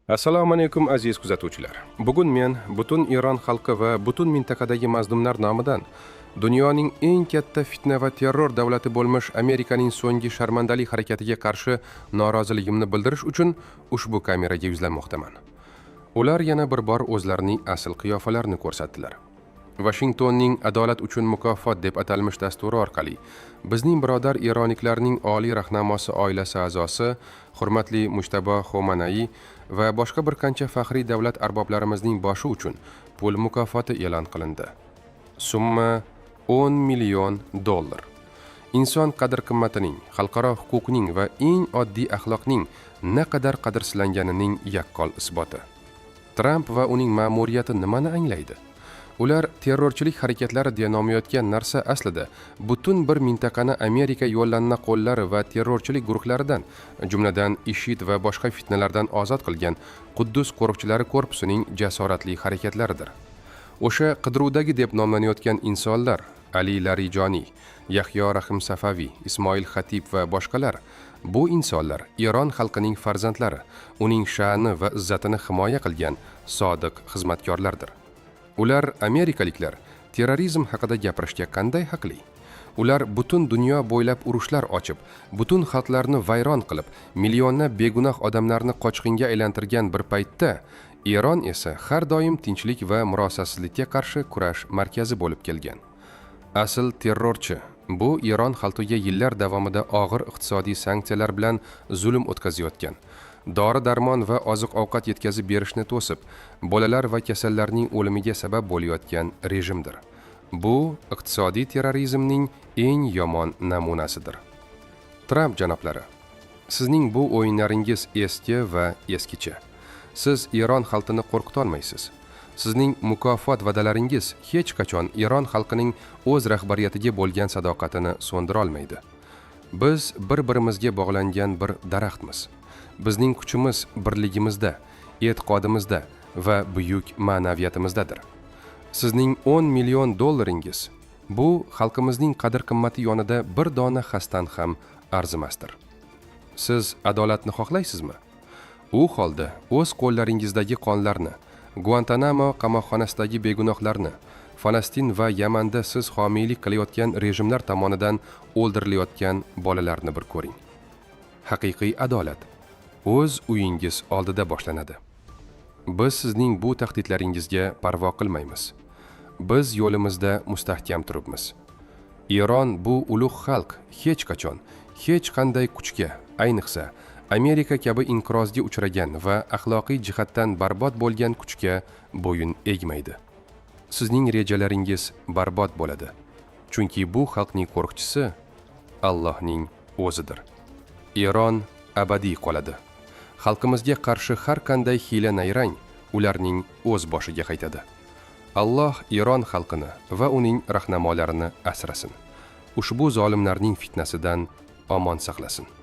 Assalomu alaykum aziz kuzatuvchilar. Bugun men butun Eron xalqi va butun mintaqadagi mazlumlar nomidan dunyoning eng katta fitna va terror davlati bo'lmish Amerikaning so'nggi sharmandalik harakatiga qarshi noroziligimni bildirish uchun ushbu kameraga yuzlanmoqdaman. Ular yana bir bor o'zlarining asl qiyofalarini ko'rsatdilar. Washingtonning adolat uchun mukofot deb atalmish dasturi orqali bizning birodar eronliklarning oliy rahnamosi oilasi a'zosi hurmatli Mushtaba Xomanai va boshqa bir qancha faxriy davlat arboblarimizning boshi uchun pul mukofoti e'lon qilindi. Summa $10 million. Inson qadr-qimmatining, xalqaro huquqning va eng oddiy axloqning naqadar qadrsizlanganining yaqqol isboti. Trump va uning ma'muriyati nimani anglaydi? Ular terrorchilik harakatlari deya nomayotgan narsa aslida butun bir mintaqani Amerika yo'llanma qo'llari va terrorchilik guruhlaridan, jumladan IShID va boshqa fitnalardan ozod qilgan Quddus qo'riqchilari korpusining jasoratli harakatlaridir. O'sha qidiruvdagi deb nomlanayotgan insonlar, Ali Larijoniy, Yahyo Rahim Safaviy, Ismoil Xatib va boshqalar, bu insonlar Eron xalqining farzandlari, uning sha'ni va izzatini himoya qilgan sodiq xizmatkorlardir. Ular amerikaliklar terrorizm haqida gapirishga qanday haqli? Ular butun dunyo bo'ylab urushlar ochib, butun xalqlarni vayron qilib, millionlab begunoh odamlarni qochqinga aylantirgan bir paytda, Eron esa har doim tinchlik va murosasizlikka qarshi kurash markazi bo'lib kelgan. Asl terrorchi bu Eron xalqiga yillar davomida og'ir iqtisodiy sanksiyalar bilan zulm o'tkazayotgan, dori-darmon va oziq-ovqat yetkazib berishni to'sib, bolalar va kasallarning o'limiga sabab bo'layotgan rejimdir. Bu iqtisodiy terrorizmning eng yomon namunasidir. Trump janoblari, sizning bu o'yinlaringiz eski va eskicha. Siz Eron xalqini qo'rqita olmaysiz. Sizning mukofot va'dalaringiz hech qachon Eron xalqining o'z rahbariyatiga bo'lgan sadoqatini so'ndira olmaydi. Biz bir-birimizga bog'langan bir daraxtmiz. Bizning kuchimiz birligimizda, e'tiqodimizda va buyuk ma'naviyatimizdadir. Sizning $10 million bu xalqimizning qadr-qimmati yonida bir dona xasdan ham arzimasdir. Siz adolatni xohlaysizmi? U holda o'z qo'llaringizdagi qonlarni, Guantanamo qamoqxonasidagi begunohlarni, Falastin va Yamanda siz homiylik qilayotgan rejimlar tomonidan o'ldirilayotgan bolalarni bir ko'ring. Haqiqiy adolat o'z uyingiz oldida boshlanadi. Biz sizning bu tahdidlaringizga parvo qilmaymiz. Biz yo'limizda mustahkam turibmiz. Eron bu ulug' xalq hech qachon, hech qanday kuchga, ayniqsa Amerika kabi inqirozga uchragan va axloqiy jihatdan barbod bo'lgan kuchga bo'yin egmaydi. Sizning rejalaringiz barbod bo'ladi. Chunki bu xalqning qo'riqchisi Allohning o'zidir. Eron abadiy qoladi. Xalqimizga qarshi har qanday hiyla-nayrang ularning o'z boshiga qaytadi. Alloh Eron xalqini va uning rahnamolarini asrasin. Ushbu zolimlarning fitnasidan omon saqlasin.